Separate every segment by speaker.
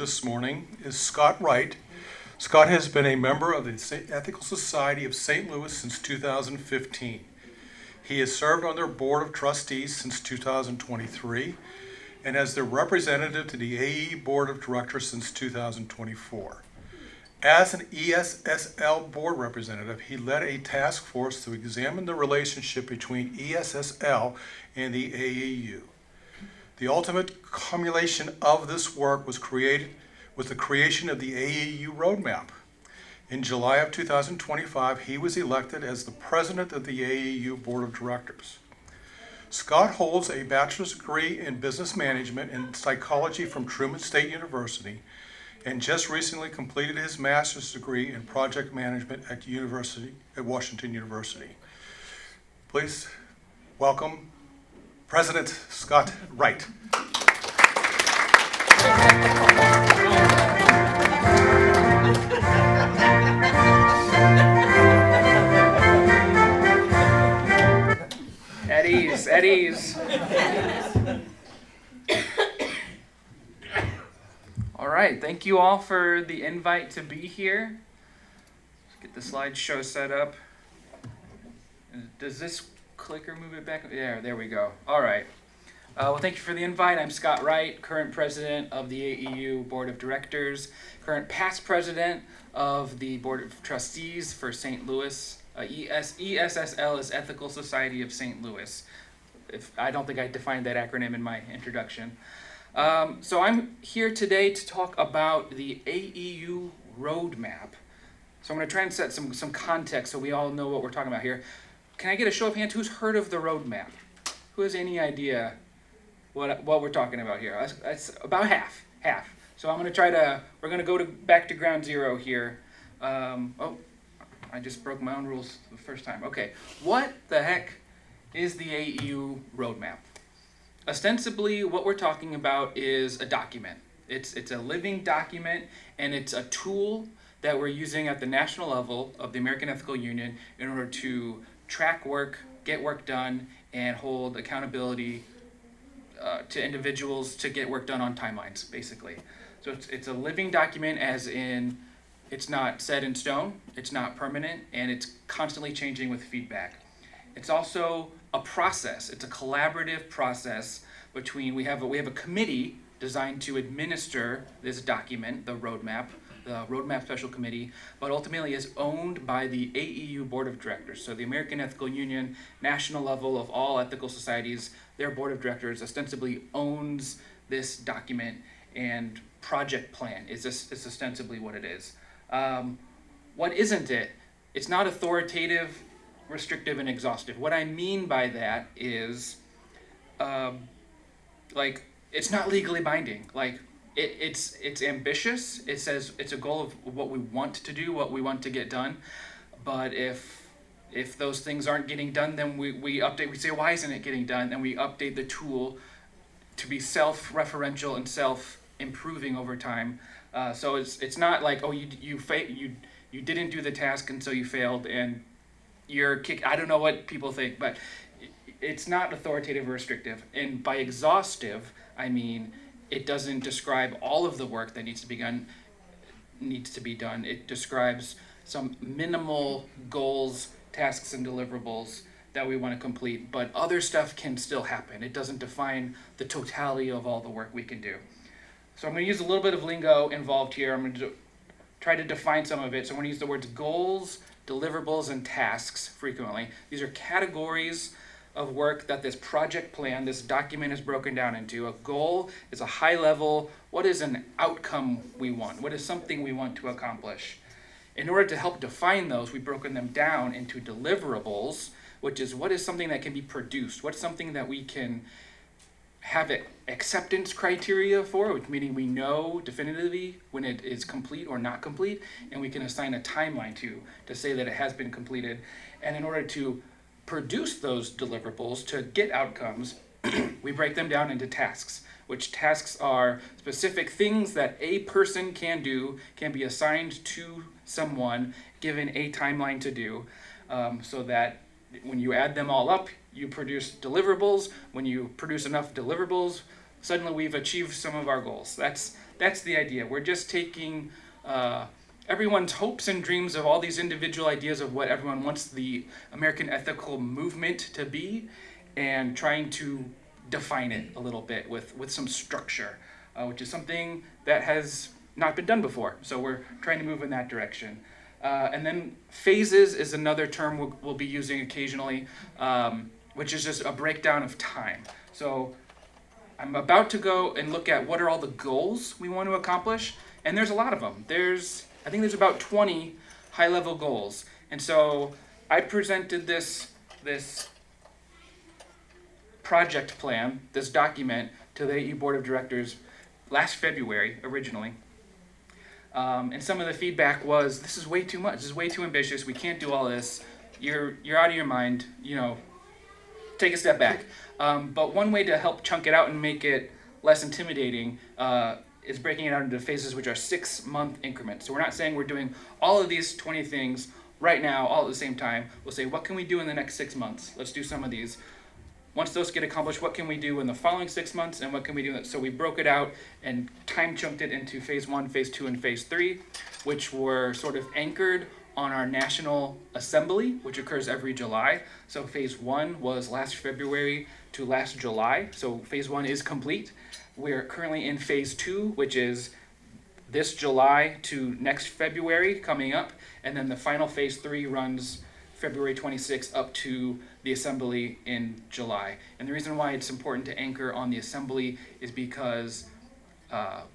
Speaker 1: this morning is Scott Wright. Scott has been a member of the Ethical Society of St. Louis since 2015. He has served on their Board of Trustees since 2023 and as their representative to the AEU Board of Directors since 2024. As an ESSL Board Representative, he led a task force to examine the relationship between ESSL and the AEU. The ultimate culmination of this work was the creation of the AEU Roadmap. In July of 2025, he was elected as the president of the AEU Board of Directors. Scott holds a bachelor's degree in business management and psychology from Truman State University and just recently completed his master's degree in project management at Washington University. Please welcome President Scott Wright.
Speaker 2: At ease. All right, thank you all for the invite to be here. Let's get the slideshow set up. Does this clicker move it back? Yeah, there we go. All right. Well, thank you for the invite. I'm Scott Wright, current president of the AEU Board of Directors, current past president of the Board of Trustees for St. Louis. ESSL is Ethical Society of St. Louis. I don't think I defined that acronym in my introduction. So I'm here today to talk about the AEU Roadmap. So I'm going to try and set some context so we all know what we're talking about here. Can I get a show of hands? Who's heard of the roadmap? Who has any idea what we're talking about here? That's about half. So I'm going to we're going to go back to ground zero here. I just broke my own rules the first time. Okay, what the heck is the AEU Roadmap? Ostensibly, what we're talking about is a document. It's a living document, and it's a tool that we're using at the national level of the American Ethical Union in order to track work, get work done, and hold accountability to individuals to get work done on timelines, basically. So it's a living document, as in it's not set in stone, it's not permanent, and it's constantly changing with feedback. It's also a process. It's a collaborative process between, we have a committee designed to administer this document, the Roadmap Special Committee, but ultimately is owned by the AEU Board of Directors. So the American Ethical Union, national level of all ethical societies, their Board of Directors ostensibly owns this document, and project plan is ostensibly what it is. What isn't it? It's not authoritative, restrictive, and exhaustive. What I mean by that is, it's not legally binding. It's ambitious. It says it's a goal of what we want to do, what we want to get done. But if those things aren't getting done, then we update. We say, why isn't it getting done? And we update the tool to be self-referential and self-improving over time. So it's not like, you didn't do the task and so you failed and you're kicked. I don't know what people think, but it's not authoritative or restrictive. And by exhaustive, I mean it doesn't describe all of the work that needs to be done. It describes some minimal goals, tasks, and deliverables that we want to complete, but other stuff can still happen. It doesn't define the totality of all the work we can do. So I'm going to use a little bit of lingo involved here. I'm going to try to define some of it. So I'm going to use the words goals, deliverables, and tasks frequently. These are categories of work that this project plan, this document is broken down into. A goal is a high level, what is an outcome we want? What is something we want to accomplish? In order to help define those, we've broken them down into deliverables, which is what is something that can be produced? What's something that we can have acceptance criteria for, which meaning we know definitively when it is complete or not complete, and we can assign a timeline to say that it has been completed. And in order to produce those deliverables, to get outcomes, we break them down into tasks, which tasks are specific things that a person can do, can be assigned to someone, given a timeline to do, so that when you add them all up, you produce deliverables. When you produce enough deliverables, suddenly we've achieved some of our goals. That's that's the idea. We're just taking everyone's hopes and dreams of all these individual ideas of what everyone wants the American ethical movement to be, and trying to define it a little bit with some structure, which is something that has not been done before. So we're trying to move in that direction. And then phases is another term we'll be using occasionally, which is just a breakdown of time. So I'm about to go and look at what are all the goals we want to accomplish, and there's a lot of them. I think there's about 20 high-level goals. And so I presented this project plan, this document, to the AEU Board of Directors last February originally. And some of the feedback was, this is way too much, this is way too ambitious, we can't do all this, you're out of your mind, take a step back. But one way to help chunk it out and make it less intimidating is breaking it out into phases, which are 6-month increments. So we're not saying we're doing all of these 20 things right now, all at the same time. We'll say, what can we do in the next 6 months? Let's do some of these. Once those get accomplished, what can we do in the following 6 months, and what can we do? So we broke it out and time chunked it into phase 1, phase 2, and phase 3, which were sort of anchored on our National Assembly, which occurs every July. So phase 1 was last February to last July. So phase 1 is complete. We're currently in phase 2, which is this July to next February coming up. And then the final phase 3 runs February 26th up to the Assembly in July. And the reason why it's important to anchor on the Assembly is because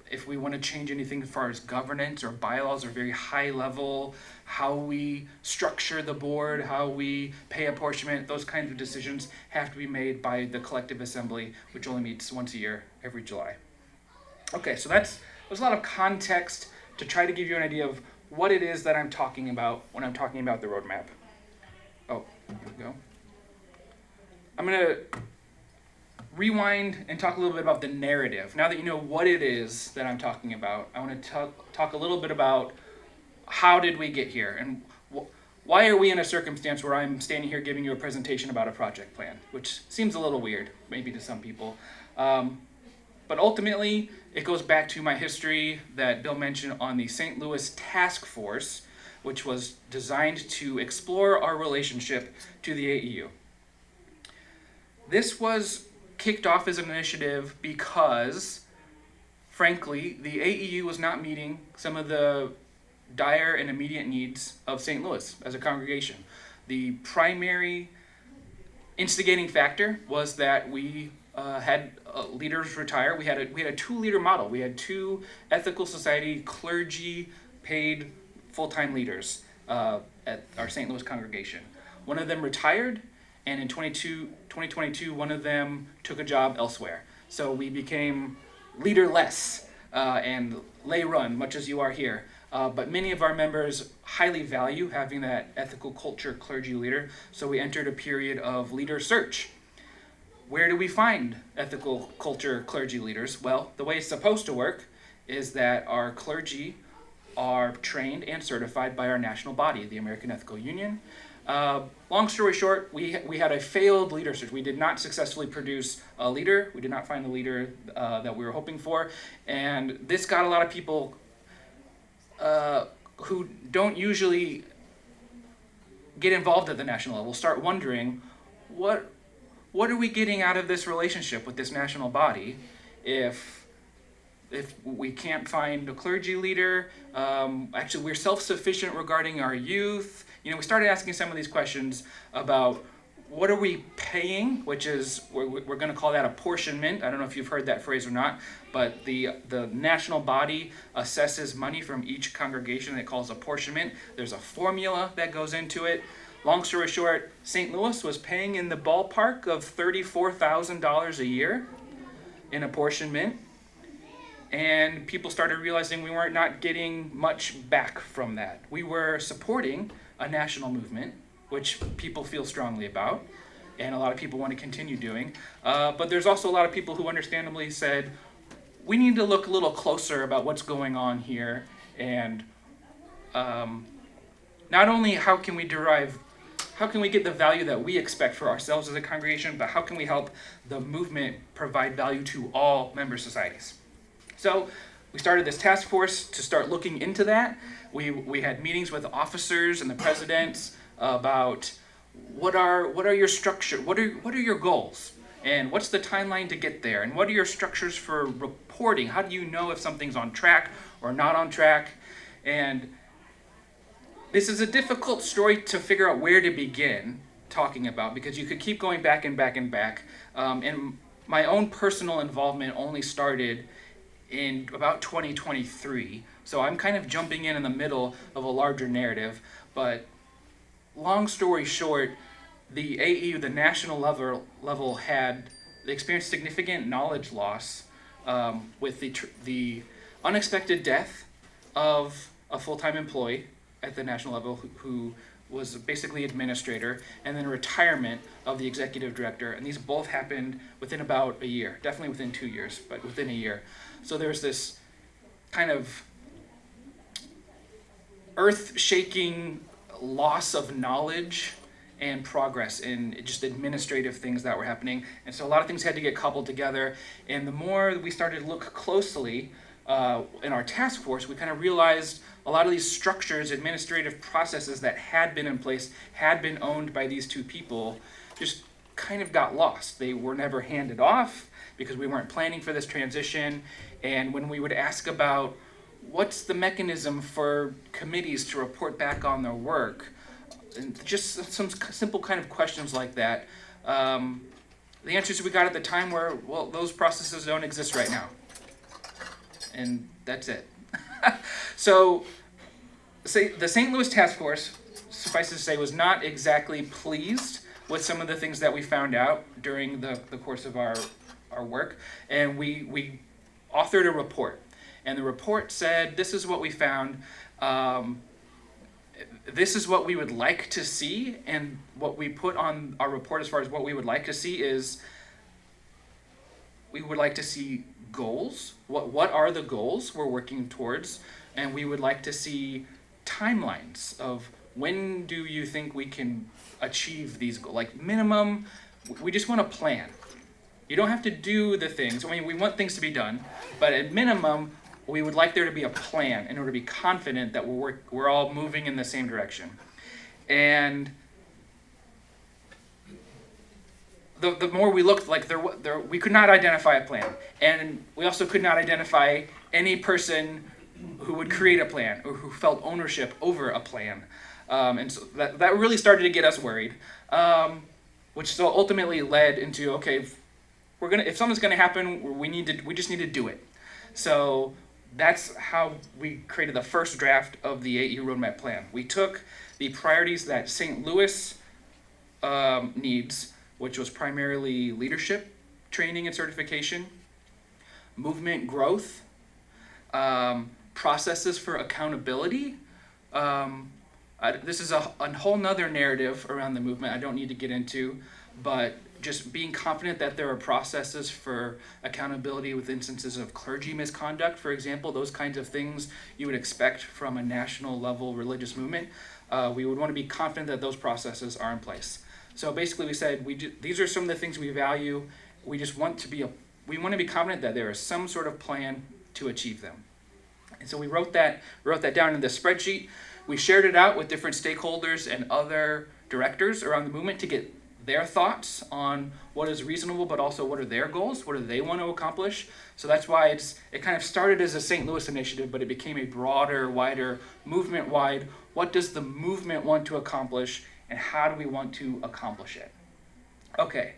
Speaker 2: if we want to change anything as far as governance or bylaws or very high level, how we structure the board, how we pay apportionment, those kinds of decisions have to be made by the collective assembly, which only meets once a year, every July. Okay, so there's a lot of context to try to give you an idea of what it is that I'm talking about when I'm talking about the roadmap. Oh, here we go. I'm going to rewind and talk a little bit about the narrative. Now that you know what it is that I'm talking about, I want to talk a little bit about how did we get here, and why are we in a circumstance where I'm standing here giving you a presentation about a project plan, which seems a little weird, maybe to some people. But ultimately, it goes back to my history that Bill mentioned on the St. Louis Task Force, which was designed to explore our relationship to the AEU. This was kicked off as an initiative because, frankly, the AEU was not meeting some of the dire and immediate needs of St. Louis as a congregation. The primary instigating factor was that we had leaders retire. We had a 2-leader model. We had 2 ethical society clergy paid full-time leaders at our St. Louis congregation. One of them retired, and in 2022, one of them took a job elsewhere. So we became leaderless and lay-run, much as you are here. But many of our members highly value having that ethical culture clergy leader, so we entered a period of leader search. Where do we find ethical culture clergy leaders? Well, the way it's supposed to work is that our clergy are trained and certified by our national body, the American Ethical Union. Long story short, we had a failed leader search. We did not successfully produce a leader. We did not find the leader that we were hoping for. And this got a lot of people who don't usually get involved at the national level start wondering, what are we getting out of this relationship with this national body if we can't find a clergy leader? Actually, we're self-sufficient regarding our youth. We started asking some of these questions about what are we paying, which is, we're going to call that apportionment. I don't know if you've heard that phrase or not, but the national body assesses money from each congregation that it calls apportionment. There's a formula that goes into it. Long story short, St. Louis was paying in the ballpark of $34,000 a year in apportionment, and people started realizing we weren't not getting much back from that. We were supporting a national movement, which people feel strongly about, and a lot of people want to continue doing. But there's also a lot of people who understandably said, we need to look a little closer about what's going on here, and not only how can we get the value that we expect for ourselves as a congregation, but how can we help the movement provide value to all member societies? So we started this task force to start looking into that. We had meetings with the officers and the presidents about what are your structure, what are your goals, and what's the timeline to get there, and what are your structures for reporting? How do you know if something's on track or not on track? And this is a difficult story to figure out where to begin talking about, because you could keep going back and back and back. And my own personal involvement only started in about 2023, so I'm kind of jumping in the middle of a larger narrative. But long story short, the AEU, the national level had experienced significant knowledge loss with the unexpected death of a full-time employee at the national level who was basically administrator, and then retirement of the executive director. And these both happened within about a year, definitely within 2 years, but within a year. So there's this kind of earth-shaking loss of knowledge and progress in just administrative things that were happening. And so a lot of things had to get coupled together. And the more we started to look closely in our task force, we kind of realized a lot of these structures, administrative processes that had been in place, had been owned by these two people, just kind of got lost. They were never handed off because we weren't planning for this transition. And when we would ask about what's the mechanism for committees to report back on their work, and just some simple kind of questions like that, the answers we got at the time were, well, those processes don't exist right now. And that's it. So the St. Louis Task Force, suffice to say, was not exactly pleased with some of the things that we found out during the course of our work. And we authored a report. And the report said, this is what we found. This is what we would like to see. And what we put on our report as far as what we would like to see is, we would like to see goals. What are the goals we're working towards? And we would like to see timelines of when do you think we can achieve these goals. Like minimum, we just want a plan. You don't have to do the things. I mean, we want things to be done, but at minimum, we would like there to be a plan in order to be confident that we're all moving in the same direction. And the more we looked, like we could not identify a plan. And we also could not identify any person who would create a plan or who felt ownership over a plan. And so that really started to get us worried, which so ultimately led into, okay, if something's gonna happen, we just need to do it. So that's how we created the first draft of the AEU Roadmap plan. We took the priorities that St. Louis needs, which was primarily leadership, training and certification, movement growth, processes for accountability. This is a whole nother narrative around the movement I don't need to get into, but just being confident that there are processes for accountability with instances of clergy misconduct, for example, those kinds of things you would expect from a national level religious movement. We would want to be confident that those processes are in place. So basically we said, these are some of the things we value. We just want to be confident that there is some sort of plan to achieve them. And so we wrote that down in the spreadsheet. We shared it out with different stakeholders and other directors around the movement to get their thoughts on what is reasonable, but also what are their goals, what do they want to accomplish. So that's why it kind of started as a St. Louis initiative, but it became a broader, wider, movement-wide, what does the movement want to accomplish, and how do we want to accomplish it? Okay,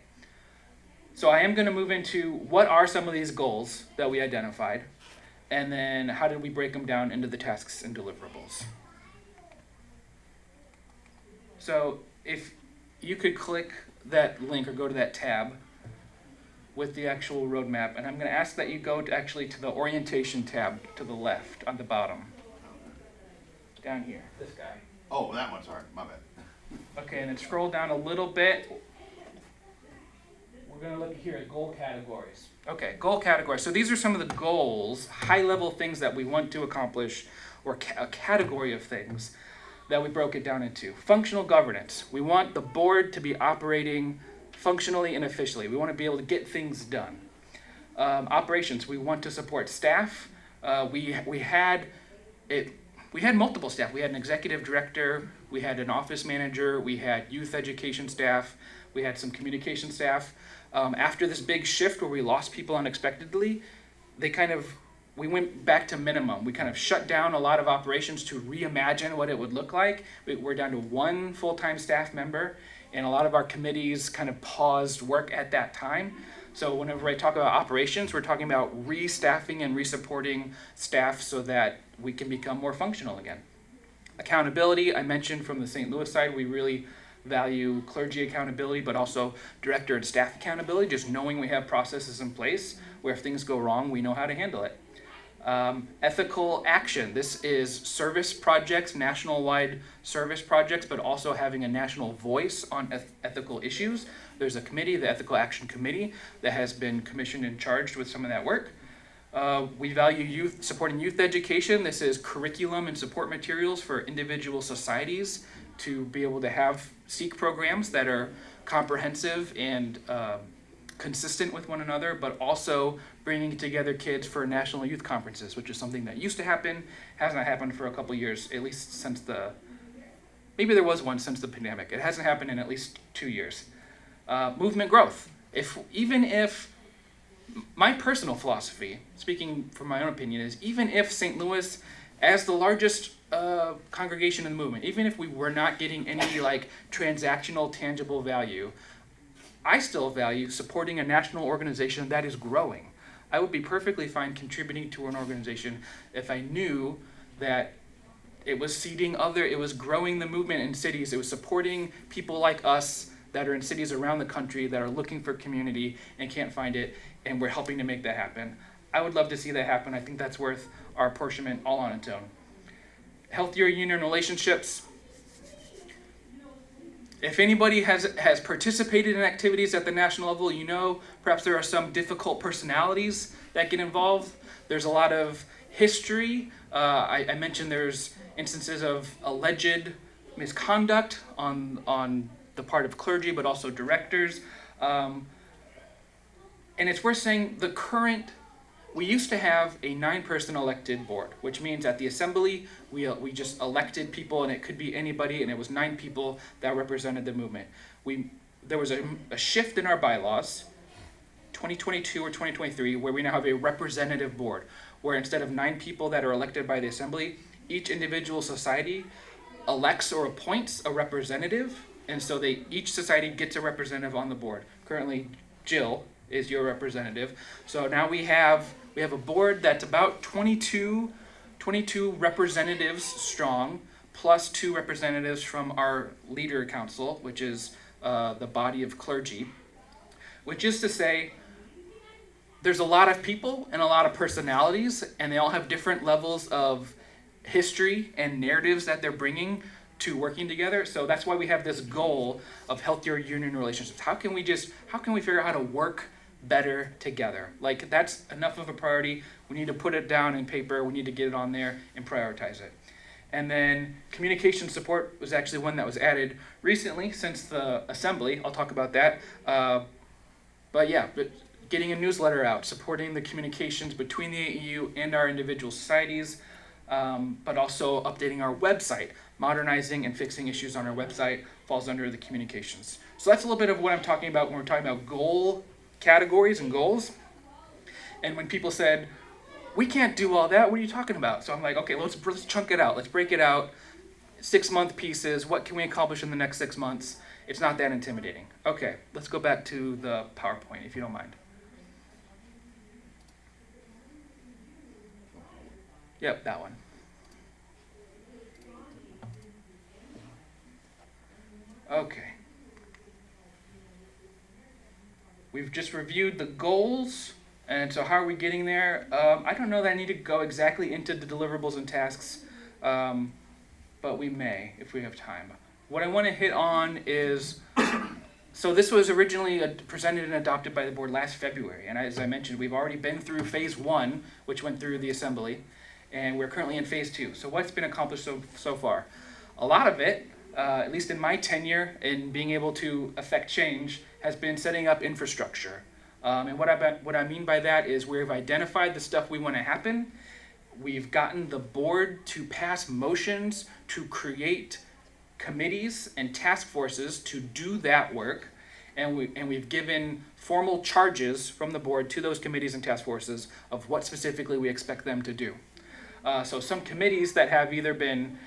Speaker 2: so I am going to move into what are some of these goals that we identified, and then how did we break them down into the tasks and deliverables. So if you could click that link or go to that tab with the actual roadmap, and I'm going to ask that you go to the orientation tab to the left on the bottom. Down here, this guy.
Speaker 3: Oh, that one, sorry, my bad.
Speaker 2: Okay, and then scroll down a little bit. We're going to look here at goal categories. Okay, goal categories. So these are some of the goals, high-level things that we want to accomplish, or a category of things that we broke it down into. Functional governance. We want the board to be operating functionally and efficiently. We want to be able to get things done. Operations. We want to support staff We had multiple staff. We had an executive director, we had an office manager, we had youth education staff, we had some communication staff. After this big shift where we lost people unexpectedly, we went back to minimum. We kind of shut down a lot of operations to reimagine what it would look like. We're down to one full-time staff member, and a lot of our committees kind of paused work at that time. So whenever I talk about operations, we're talking about restaffing and resupporting staff so that we can become more functional again. Accountability, I mentioned from the St. Louis side, we really value clergy accountability, but also director and staff accountability, just knowing we have processes in place where if things go wrong, we know how to handle it. Ethical action, this is service projects, national-wide service projects, but also having a national voice on ethical issues. There's a committee, the Ethical Action Committee, that has been commissioned and charged with some of that work. We value supporting youth education. This is curriculum and support materials for individual societies to be able to seek programs that are comprehensive and consistent with one another, but also bringing together kids for national youth conferences, which is something that used to happen, hasn't happened for a couple years, at least since maybe there was one since the pandemic. It hasn't happened in at least 2 years. Movement growth. Even if my personal philosophy, speaking from my own opinion, is even if St. Louis, as the largest congregation in the movement, even if we were not getting any transactional, tangible value, I still value supporting a national organization that is growing. I would be perfectly fine contributing to an organization if I knew that it was it was growing the movement in cities, it was supporting people like us that are in cities around the country that are looking for community and can't find it, and we're helping to make that happen. I would love to see that happen. I think that's worth our apportionment all on its own. Healthier union relationships. If anybody has participated in activities at the national level, perhaps there are some difficult personalities that get involved. There's a lot of history. I mentioned there's instances of alleged misconduct on the part of clergy, but also directors. And it's worth saying we used to have a 9-person elected board, which means at the assembly, we just elected people, and it could be anybody, and it was 9 people that represented the movement. There was a shift in our bylaws, 2022 or 2023, where we now have a representative board, where instead of 9 people that are elected by the assembly, each individual society elects or appoints a representative, and so each society gets a representative on the board. Currently, Jill is your representative. So now we have a board that's about 22 representatives strong, plus 2 representatives from our leader council, which is the body of clergy, which is to say there's a lot of people and a lot of personalities, and they all have different levels of history and narratives that they're bringing to working together. So that's why we have this goal of healthier union relationships. How can we figure out how to work better together? That's enough of a priority. We need to put it down in paper. We need to get it on there and prioritize it. And then communication support was actually one that was added recently since the assembly. I'll talk about that. But getting a newsletter out, supporting the communications between the AEU and our individual societies, but also updating our website. Modernizing and fixing issues on our website falls under the communications. So that's a little bit of what I'm talking about when we're talking about goal categories and goals. And when people said, we can't do all that, what are you talking about? So I'm like, okay, let's chunk it out. Let's break it out. 6-month pieces. What can we accomplish in the next 6 months? It's not that intimidating. Okay, let's go back to the PowerPoint, if you don't mind. Yep, that one. Okay. We've just reviewed the goals, and so how are we getting there? I don't know that I need to go exactly into the deliverables and tasks, but we may if we have time. What I want to hit on is, so this was originally presented and adopted by the board last February, and as I mentioned, we've already been through phase 1, which went through the assembly, and we're currently in phase 2. So what's been accomplished so far? A lot of it, at least in my tenure in being able to affect change, has been setting up infrastructure. And what I mean by that is we've identified the stuff we want to happen, we've gotten the board to pass motions to create committees and task forces to do that work, and we've given formal charges from the board to those committees and task forces of what specifically we expect them to do. So some committees that have either been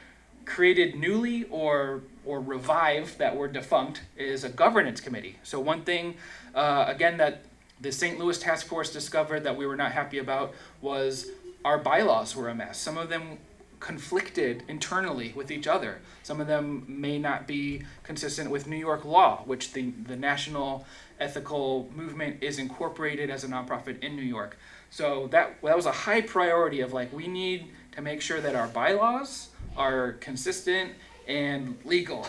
Speaker 2: created newly or revived that were defunct is a governance committee. So one thing, again, that the St. Louis Task Force discovered that we were not happy about was our bylaws were a mess. Some of them conflicted internally with each other. Some of them may not be consistent with New York law, which the National Ethical Movement is incorporated as a nonprofit in New York. So that was a high priority of like, we need to make sure that our bylaws are consistent and legal.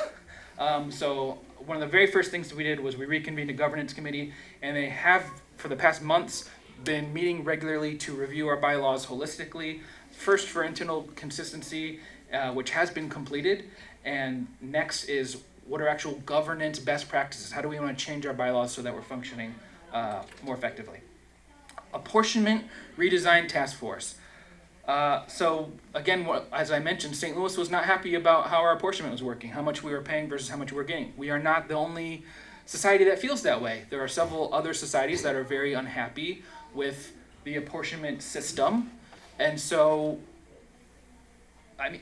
Speaker 2: So one of the very first things that we did was we reconvened a governance committee, and they have, for the past months, been meeting regularly to review our bylaws holistically. First for internal consistency, which has been completed, and next is what are actual governance best practices? How do we want to change our bylaws so that we're functioning more effectively? Apportionment redesign task force. So again, as I mentioned, St. Louis was not happy about how our apportionment was working, how much we were paying versus how much we were getting. We are not the only society that feels that way. There are several other societies that are very unhappy with the apportionment system. And so, I mean,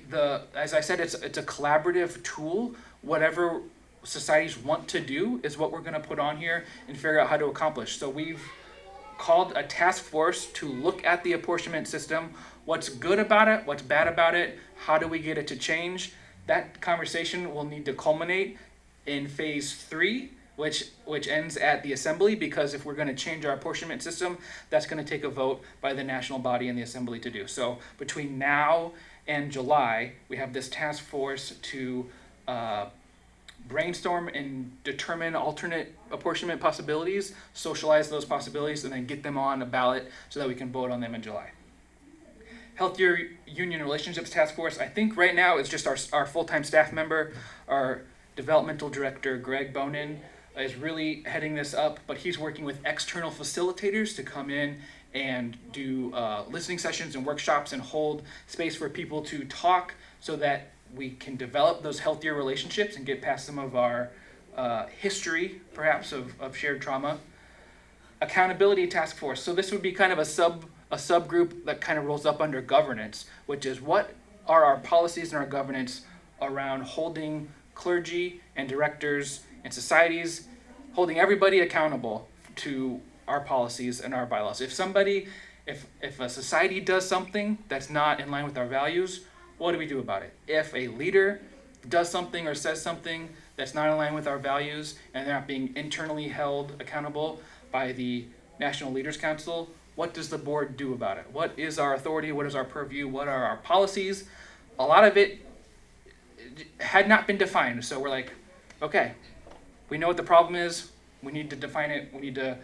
Speaker 2: as I said, it's a collaborative tool. Whatever societies want to do is what we're going to put on here and figure out how to accomplish. So we've called a task force to look at the apportionment system. What's good about it? What's bad about it? How do we get it to change? That conversation will need to culminate in phase 3, which ends at the assembly, because if we're going to change our apportionment system, that's going to take a vote by the national body and the assembly to do. So between now and July, we have this task force to brainstorm and determine alternate apportionment possibilities, socialize those possibilities, and then get them on a ballot so that we can vote on them in July. Healthier Union Relationships Task Force, I think right now it's just our full-time staff member, our developmental director, Greg Bonin, is really heading this up, but he's working with external facilitators to come in and do listening sessions and workshops and hold space for people to talk so that we can develop those healthier relationships and get past some of our history, perhaps, of shared trauma. Accountability Task Force. So this would be kind of a subgroup that kind of rolls up under governance, which is what are our policies and our governance around holding clergy and directors and societies, holding everybody accountable to our policies and our bylaws. If a society does something that's not in line with our values, what do we do about it? If a leader does something or says something that's not in line with our values and they're not being internally held accountable by the National Leaders Council, what does the board do about it? What is our authority? What is our purview? What are our policies? A lot of it had not been defined. So we're like, okay, we know what the problem is. We need to define it. We need to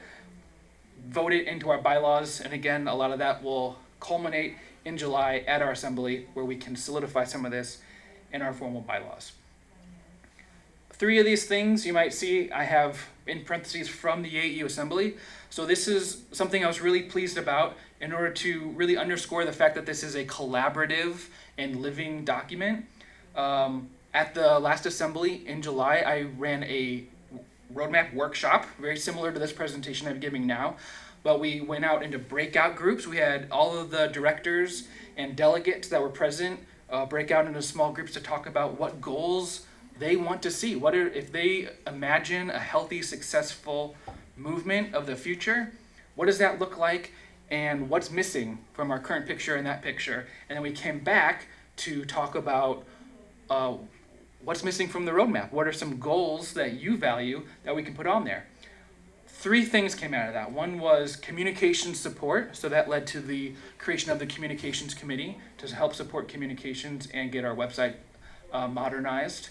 Speaker 2: vote it into our bylaws. And again, a lot of that will culminate in July at our assembly, where we can solidify some of this in our formal bylaws. 3 of these things you might see I have in parentheses from the AEU Assembly. So this is something I was really pleased about in order to really underscore the fact that this is a collaborative and living document. At the last assembly in July, I ran a roadmap workshop, very similar to this presentation I'm giving now, but we went out into breakout groups. We had all of the directors and delegates that were present break out into small groups to talk about what goals they want to see. If they imagine a healthy, successful movement of the future, what does that look like, and what's missing from our current picture and that picture? And then we came back to talk about what's missing from the roadmap. What are some goals that you value that we can put on there? 3 things came out of that. One was communication support, so that led to the creation of the communications committee to help support communications and get our website modernized.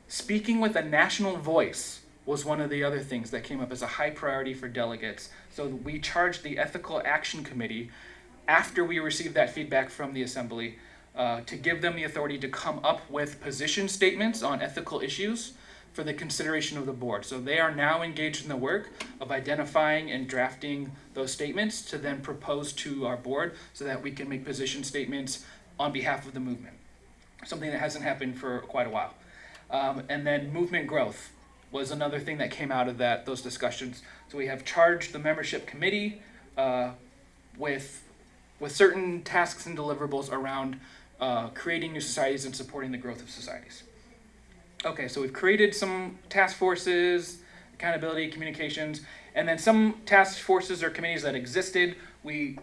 Speaker 2: Speaking with a national voice was one of the other things that came up as a high priority for delegates. So we charged the Ethical Action Committee, after we received that feedback from the Assembly, to give them the authority to come up with position statements on ethical issues for the consideration of the board. So they are now engaged in the work of identifying and drafting those statements to then propose to our board so that we can make position statements on behalf of the movement. Something that hasn't happened for quite a while. And then movement growth was another thing that came out of those discussions. So we have charged the membership committee with certain tasks and deliverables around creating new societies and supporting the growth of societies. Okay, so we've created some task forces, accountability, communications, and then some task forces or committees that existed, we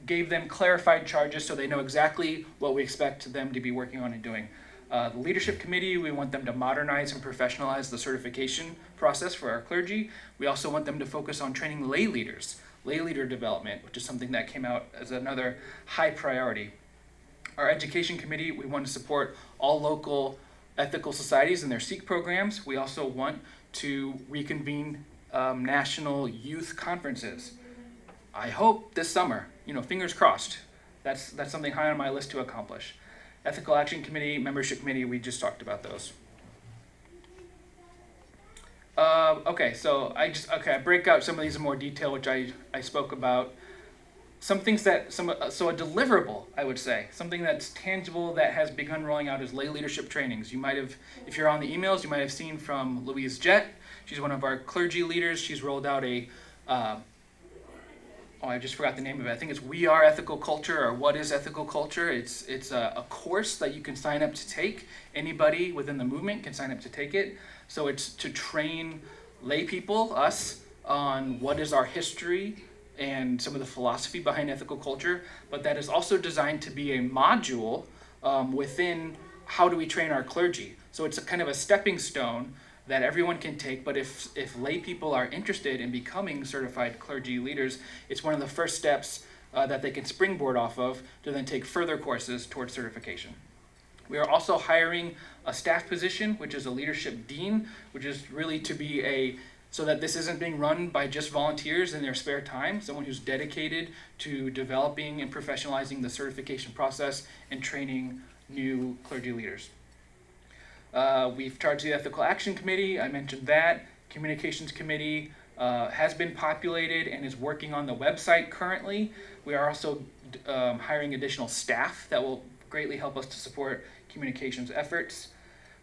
Speaker 2: gave them clarified charges so they know exactly what we expect them to be working on and doing. The leadership committee, we want them to modernize and professionalize the certification process for our clergy. We also want them to focus on training lay leaders, lay leader development, which is something that came out as another high priority. Our education committee, we want to support all local ethical societies and their SEEK programs. We also want to reconvene national youth conferences. I hope this summer, fingers crossed. That's something high on my list to accomplish. Ethical Action Committee, Membership Committee, we just talked about those. I break out some of these in more detail, which I spoke about. Some things so a deliverable, I would say, something that's tangible that has begun rolling out is lay leadership trainings. You might have, if you're on the emails, you might have seen from Louise Jett. She's one of our clergy leaders. She's rolled out I just forgot the name of it. I think it's We Are Ethical Culture, or What is Ethical Culture. It's a course that you can sign up to take. Anybody within the movement can sign up to take it. So it's to train lay people, us, on what is our history and some of the philosophy behind ethical culture, but that is also designed to be a module within how do we train our clergy. So it's a kind of a stepping stone that everyone can take, but if lay people are interested in becoming certified clergy leaders, it's one of the first steps that they can springboard off of to then take further courses towards certification. We are also hiring a staff position, which is a leadership dean, which is really to be so that this isn't being run by just volunteers in their spare time, someone who's dedicated to developing and professionalizing the certification process and training new clergy leaders. We've charged the Ethical Action Committee, I mentioned that. Communications Committee has been populated and is working on the website currently. We are also hiring additional staff that will greatly help us to support communications efforts.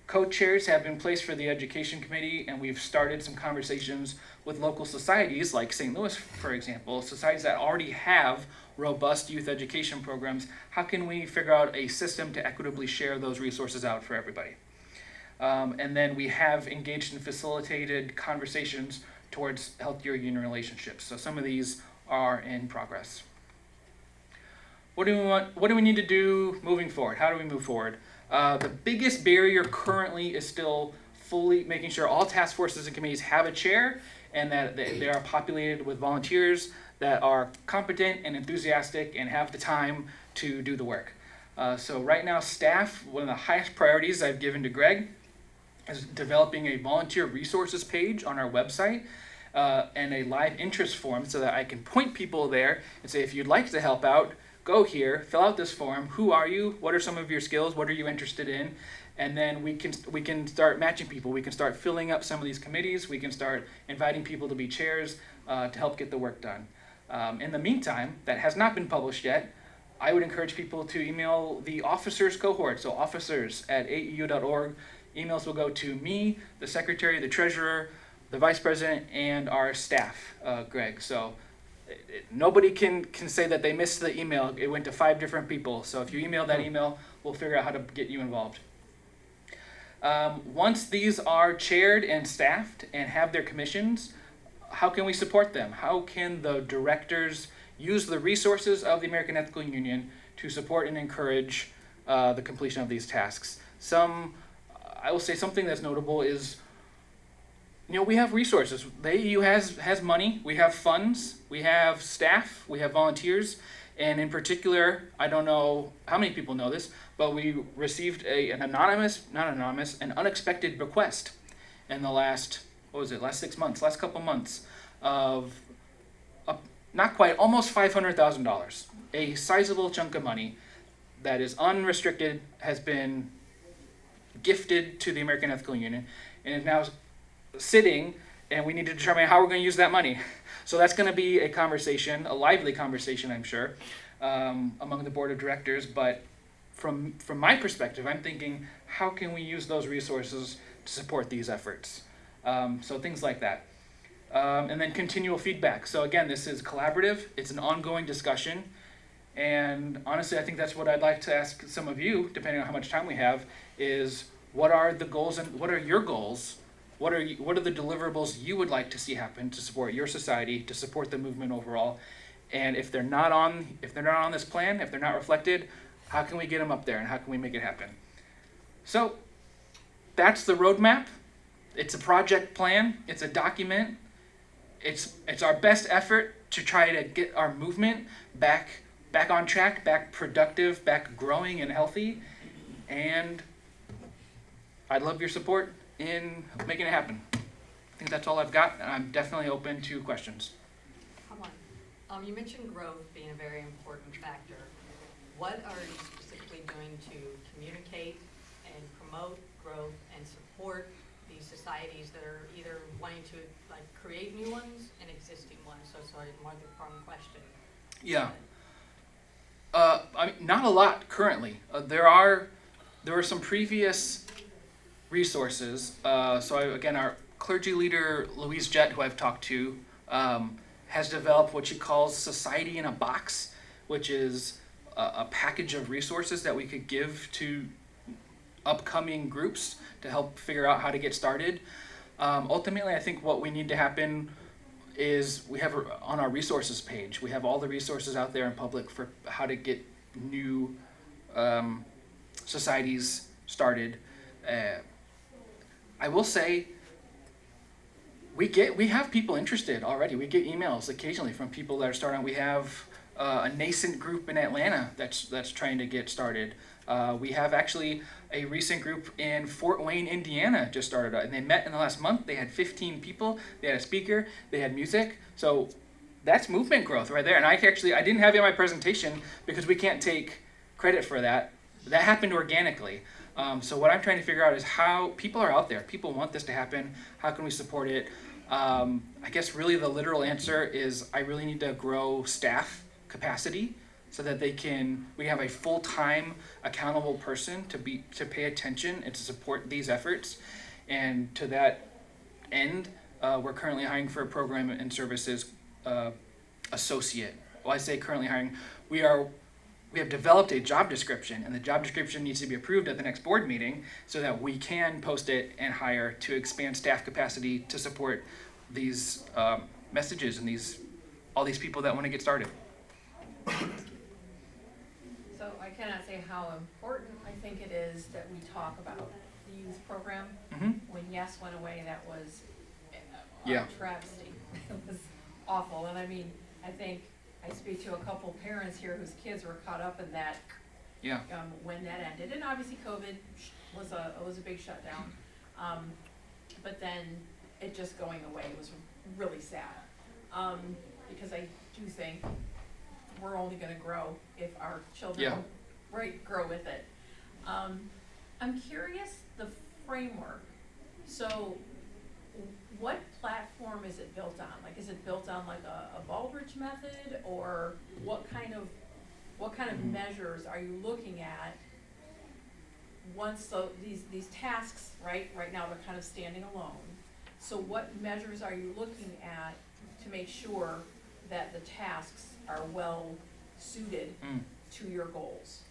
Speaker 2: Co-chairs have been placed for the Education Committee, and we've started some conversations with local societies like St. Louis, for example, societies that already have robust youth education programs. How can we figure out a system to equitably share those resources out for everybody? And then we have engaged in facilitated conversations towards healthier union relationships. So some of these are in progress. What do we need to do moving forward? How do we move forward? The biggest barrier currently is still fully making sure all task forces and committees have a chair and that they are populated with volunteers that are competent and enthusiastic and have the time to do the work. So right now, staff, one of the highest priorities I've given to Greg is developing a volunteer resources page on our website and a live interest form so that I can point people there and say, if you'd like to help out, go here, fill out this form. Who are you? What are some of your skills? What are you interested in? And then we can start matching people. We can start filling up some of these committees. We can start inviting people to be chairs to help get the work done. In the meantime, that has not been published yet. I would encourage people to email the officers cohort, so officers@aeu.org. Emails will go to me, the secretary, the treasurer, the vice president, and our staff, Greg. So nobody can say that they missed the email. It went to 5 different people. So if you email that email, we'll figure out how to get you involved. Once these are chaired and staffed and have their commissions, how can we support them? How can the directors use the resources of the American Ethical Union to support and encourage the completion of these tasks? I will say something that's notable is, we have resources. The AEU has money, we have funds, we have staff, we have volunteers, and in particular, I don't know how many people know this, but we received an unexpected request in the last 6 months, last couple months, of not quite, almost $500,000, a sizable chunk of money that is unrestricted, has been gifted to the American Ethical Union, and is now sitting, and we need to determine how we're going to use that money. So that's going to be a conversation, a lively conversation, I'm sure, among the board of directors. But from my perspective, I'm thinking, how can we use those resources to support these efforts? So things like that. And then continual feedback. So again, this is collaborative. It's an ongoing discussion. And honestly, I think that's what I'd like to ask some of you, depending on how much time we have, is what are the goals and what are your goals? What are the deliverables you would like to see happen to support your society, to support the movement overall? And if they're not on this plan, if they're not reflected, how can we get them up there and how can we make it happen? So that's the roadmap. It's a project plan. It's a document. It's our best effort to try to get our movement back on track, back productive, back growing and healthy. And I'd love your support in making it happen. I think that's all I've got, and I'm definitely open to questions.
Speaker 3: Come on. You mentioned growth being a very important factor. What are you specifically doing to communicate and promote growth and support these societies that are either wanting to create new ones and existing ones? So sorry, more the wrong question.
Speaker 2: Yeah. I mean, not a lot currently. There are some previous resources. Our clergy leader, Louise Jett, who I've talked to, has developed what she calls Society in a Box, which is a package of resources that we could give to upcoming groups to help figure out how to get started. Ultimately, I think what we need to happen is we have on our resources page, we have all the resources out there in public for how to get new societies started. I will say we have people interested already. We get emails occasionally from people that are starting. We have a nascent group in Atlanta that's trying to get started. We have actually a recent group in Fort Wayne, Indiana just started, and they met in the last month. They had 15 people. They had a speaker. They had music. So that's movement growth right there. And I didn't have it in my presentation because we can't take credit for that. That happened organically. So what I'm trying to figure out is how people are out there. People want this to happen. How can we support it? I guess really the literal answer is I really need to grow staff capacity so that we have a full-time accountable person to pay attention and to support these efforts. And to that end, we're currently hiring for a program and services associate. Well, I say currently hiring. We have developed a job description, and the job description needs to be approved at the next board meeting so that we can post it and hire to expand staff capacity to support these messages and all these people that want to get started.
Speaker 4: So I cannot say how important I think it is that we talk about the youth program.
Speaker 2: Mm-hmm.
Speaker 4: When Yes went away, that was
Speaker 2: Yeah.
Speaker 4: a travesty. It was awful. And I mean, I think I speak to a couple parents here whose kids were caught up in that.
Speaker 2: Yeah.
Speaker 4: When that ended, and obviously COVID was a big shutdown. But then it just going away was really sad. Because I do think we're only going to grow if our children grow with it. I'm curious the framework. So what platform is it built on? Like, is it built on like a Baldrige method, or what kind of measures are you looking at once these tasks, right now they're kind of standing alone. So what measures are you looking at to make sure that the tasks are well suited to your goals?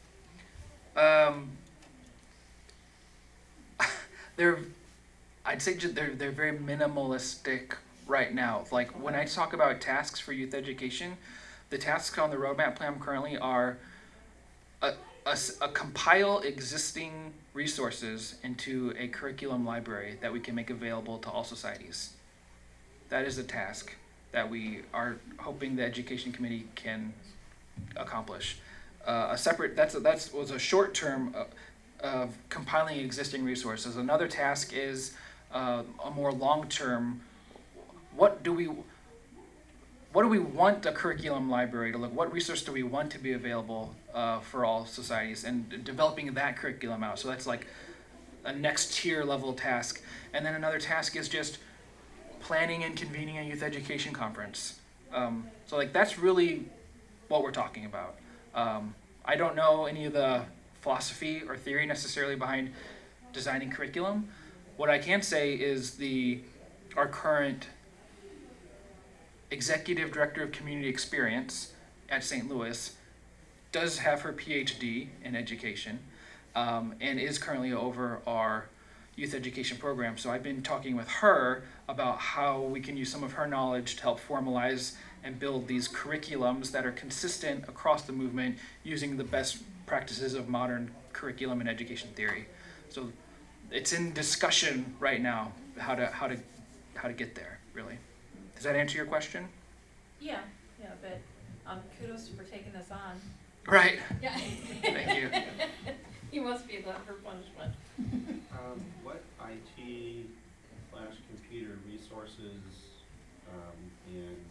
Speaker 2: I'd say they're very minimalistic right now. Like when I talk about tasks for youth education, the tasks on the roadmap plan currently are compile existing resources into a curriculum library that we can make available to all societies. That is a task that we are hoping the education committee can accomplish. That was a short term of compiling existing resources. Another task is a more long term. What do we want a curriculum library to look? What resource do we want to be available for all societies, and developing that curriculum out? So that's like a next tier level task. And then another task is just planning and convening a youth education conference. So like that's really what we're talking about. I don't know any of the philosophy or theory necessarily behind designing curriculum. What I can say is our current executive director of community experience at St. Louis does have her PhD in education, and is currently over our youth education program. So I've been talking with her about how we can use some of her knowledge to help formalize and build these curriculums that are consistent across the movement using the best practices of modern curriculum and education theory. So it's in discussion right now how to get there, really. Does that answer your question?
Speaker 4: Yeah, but kudos for taking this on.
Speaker 2: Right.
Speaker 4: Yeah.
Speaker 2: Thank you.
Speaker 4: You must be glad for punishment.
Speaker 5: What IT/computer resources and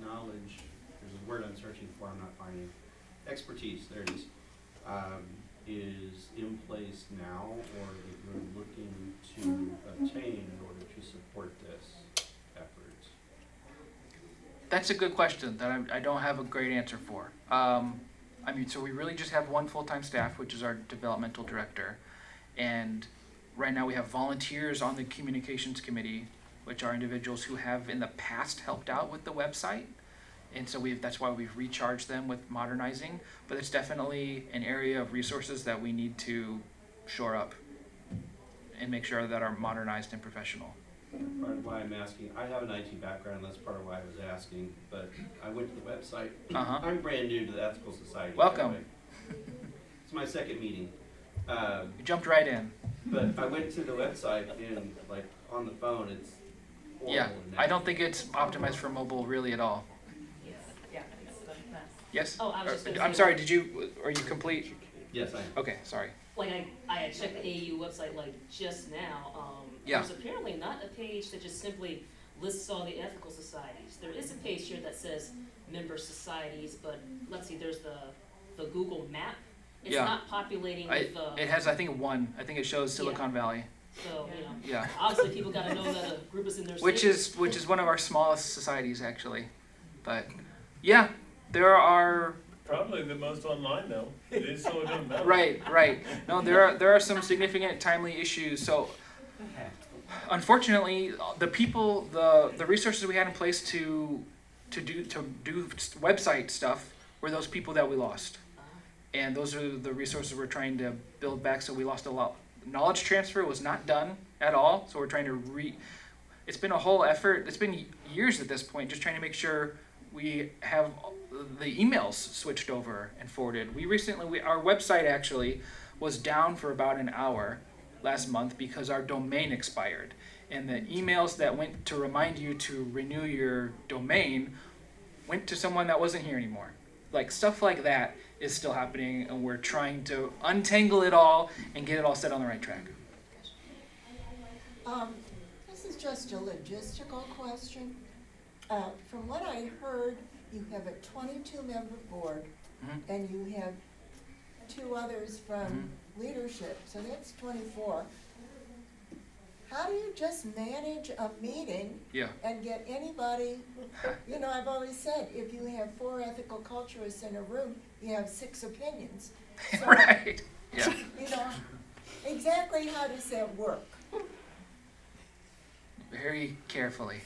Speaker 5: knowledge, there's a word I'm searching for, I'm not finding, expertise, there it is in place now, or that you're looking to obtain in order to support this effort?
Speaker 2: That's a good question that I don't have a great answer for. So we really just have one full-time staff, which is our developmental director. And right now we have volunteers on the communications committee, which are individuals who have in the past helped out with the website. And so that's why we've recharged them with modernizing. But it's definitely an area of resources that we need to shore up and make sure that are modernized and professional.
Speaker 5: Part of why I'm asking, I have an IT background, that's part of why I was asking, but I went to the website. I'm brand new to the Ethical Society.
Speaker 2: Welcome.
Speaker 5: By the way. It's my second meeting.
Speaker 2: You jumped right in.
Speaker 5: But I went to the website and like on the phone, it's horrible.
Speaker 2: Yeah,
Speaker 5: and
Speaker 2: I don't think it's optimized for mobile really at all.
Speaker 4: Yeah, it's a mess.
Speaker 2: Yes?
Speaker 6: Oh, I was just gonna
Speaker 2: I'm
Speaker 6: say-
Speaker 2: sorry, are you complete?
Speaker 5: Yes, I am.
Speaker 2: Okay, sorry.
Speaker 6: Like I had checked the AEU website like just now.
Speaker 2: Yeah.
Speaker 6: There's apparently not a page that just simply lists all the ethical societies. There is a page here that says member societies, but let's see, there's the Google map. It's
Speaker 2: Yeah.
Speaker 6: not populating with
Speaker 2: It has, I think, one. I think it shows Silicon Valley.
Speaker 6: so, you know,
Speaker 2: Yeah.
Speaker 6: obviously people gotta know that a group is in their
Speaker 2: Which
Speaker 6: state.
Speaker 2: is one of our smallest societies, actually. But yeah, there are.
Speaker 7: Probably the most online though. It is Silicon Valley.
Speaker 2: Right. No, there are some significant timely issues. So, unfortunately, the resources we had in place to do website stuff were those people that we lost, and those are the resources we're trying to build back. So we lost a lot. Knowledge transfer was not done at all. So we're trying to It's been a whole effort. It's been years at this point, just trying to make sure we have the emails switched over and forwarded. Our website actually was down for about an hour last month because our domain expired. And the emails that went to remind you to renew your domain went to someone that wasn't here anymore. Like stuff like that is still happening, and we're trying to untangle it all and get it all set on the right track.
Speaker 8: This is just a logistical question. From what I heard, you have a 22-member board,
Speaker 2: Mhm.
Speaker 8: and you have 2 others from leadership, so that's 24. How do you just manage a meeting
Speaker 2: Yeah.
Speaker 8: and get anybody, I've always said, if you have 4 ethical culturists in a room, you have 6 opinions. So,
Speaker 2: Right. Yeah.
Speaker 8: Exactly how does that work?
Speaker 2: Very carefully.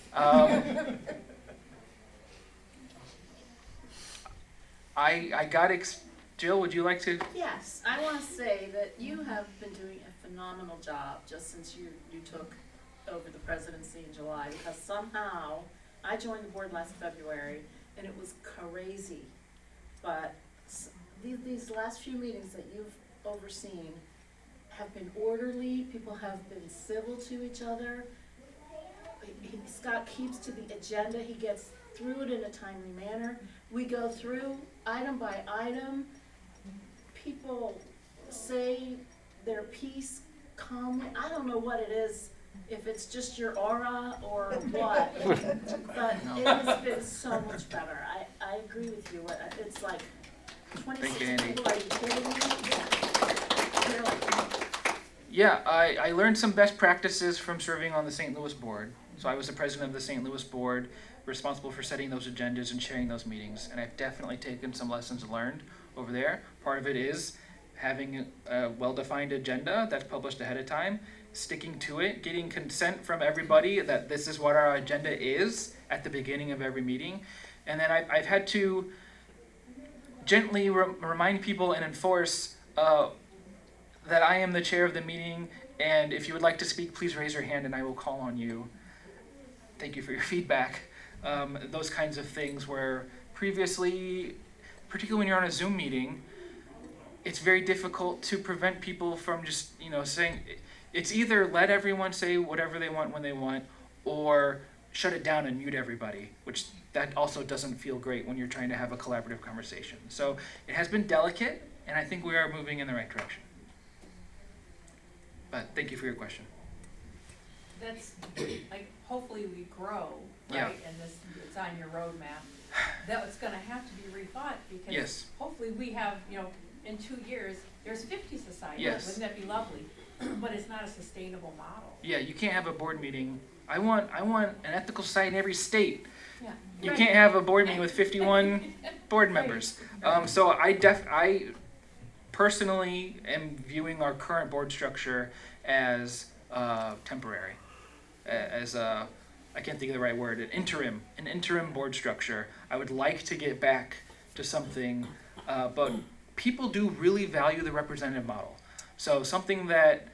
Speaker 2: I got Jill, would you like to?
Speaker 9: Yes, I want to say that you have been doing a phenomenal job just since you took over the presidency in July, because somehow I joined the board last February and it was crazy. But these last few meetings that you've overseen have been orderly, people have been civil to each other. Scott keeps to the agenda, he gets through it in a timely manner. We go through item by item. People say their piece calmly. I don't know what it is, if it's just your aura or what, but it has been so much better. I agree with you. It's like
Speaker 2: Thank you, Andy.
Speaker 9: 26 people, are you kidding me? Yeah. Really?
Speaker 2: Yeah, I learned some best practices from serving on the St. Louis board. So I was the president of the St. Louis board, responsible for setting those agendas and chairing those meetings. And I've definitely taken some lessons learned over there. Part of it is having a well-defined agenda that's published ahead of time, sticking to it, getting consent from everybody that this is what our agenda is at the beginning of every meeting. And then I've had to gently remind people and enforce that I am the chair of the meeting, and if you would like to speak, please raise your hand and I will call on you. Thank you for your feedback. Those kinds of things where previously, particularly when you're on a Zoom meeting, it's very difficult to prevent people from just, saying, it's either let everyone say whatever they want when they want, or shut it down and mute everybody, which that also doesn't feel great when you're trying to have a collaborative conversation. So it has been delicate, and I think we are moving in the right direction. But thank you for your question.
Speaker 4: That's, like, hopefully we grow,
Speaker 2: Yeah.
Speaker 4: right, and this, it's on your roadmap. That's gonna have to be rethought, because
Speaker 2: Yes.
Speaker 4: hopefully we have, in 2 years, there's 50 societies.
Speaker 2: Yes.
Speaker 4: Wouldn't that be lovely? But it's not a sustainable model.
Speaker 2: Yeah, you can't have a board meeting. I want an ethical society in every state.
Speaker 4: Yeah.
Speaker 2: You
Speaker 4: Right.
Speaker 2: can't have a board meeting with 51 board members. So I personally am viewing our current board structure as temporary, I can't think of the right word, an interim board structure. I would like to get back to something, but people do really value the representative model. So something that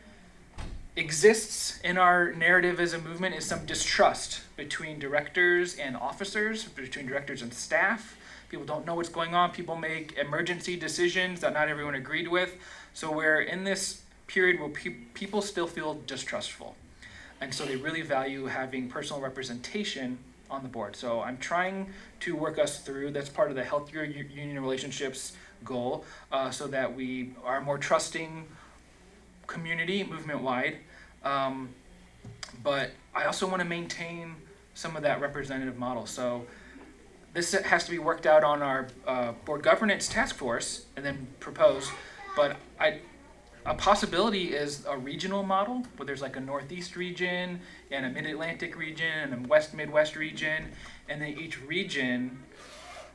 Speaker 2: exists in our narrative as a movement is some distrust between directors and officers, between directors and staff. People don't know what's going on. People make emergency decisions that not everyone agreed with. So we're in this period where people still feel distrustful. And so they really value having personal representation on the board. So I'm trying to work us through, that's part of the healthier union relationships goal, so that we are a more trusting community movement-wide. But I also want to maintain some of that representative model. So this has to be worked out on our board governance task force and then proposed. But a possibility is a regional model where there's like a Northeast region and a Mid-Atlantic region and a West Midwest region, and then each region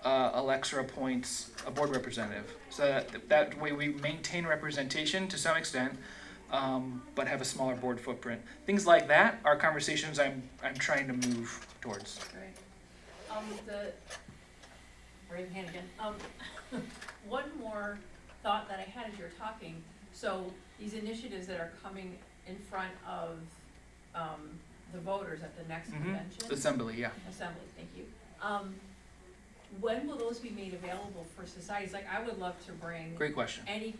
Speaker 2: elects or appoints a board representative. So that way we maintain representation to some extent, but have a smaller board footprint. Things like that are conversations I'm trying to move towards.
Speaker 4: Right. Raise your hand again. One more thought that I had as you were talking. So these initiatives that are coming in front of the voters at the next convention.
Speaker 2: Assembly, yeah.
Speaker 4: Assembly, thank you. When will those be made available for societies? Like, I would love to bring
Speaker 2: Great question.
Speaker 4: any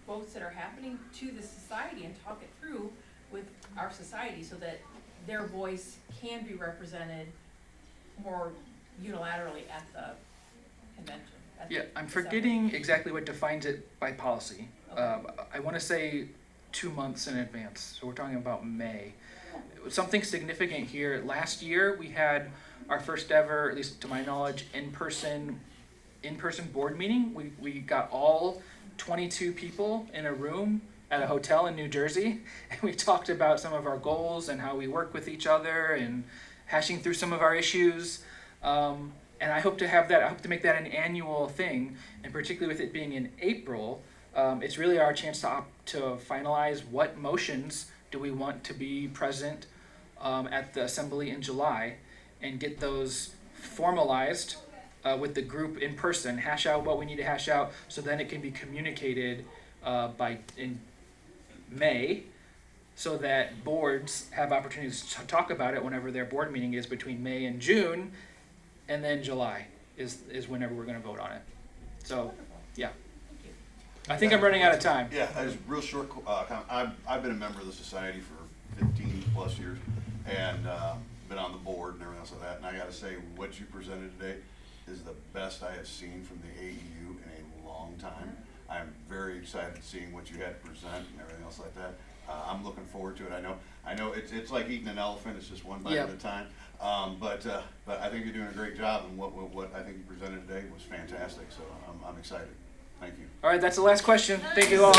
Speaker 4: votes that are happening to the society and talk it through with our society so that their voice can be represented more unilaterally at the convention.
Speaker 2: Yeah, I'm forgetting exactly what defines it by policy.
Speaker 4: Okay.
Speaker 2: I want to say 2 months in advance, so we're talking about May. Something significant here, last year we had our first ever, at least to my knowledge, in-person board meeting. We got all 22 people in a room at a hotel in New Jersey, and we talked about some of our goals and how we work with each other and hashing through some of our issues. And I hope to have that, I hope to make that an annual thing, and particularly with it being in April, it's really our chance to finalize what motions do we want to be present at the assembly in July, and get those formalized with the group in person, hash out what we need to hash out, so then it can be communicated in May, so that boards have opportunities to talk about it whenever their board meeting is between May and June, and then July is whenever we're going to vote on it. So, yeah. I think I'm running out of time.
Speaker 10: Yeah, as real short, I've been a member of the society for 15 plus years, and been on the board and everything else like that, and I gotta say, what you presented today is the best I have seen from the AEU in a long time. I'm very excited seeing what you had to present and everything else like that. I'm looking forward to it. I know it's like eating an elephant, it's just one bite at a time. But I think you're doing a great job, and what I think you presented today was fantastic, so I'm excited. Thank you.
Speaker 2: All right, that's the last question. Thank you all.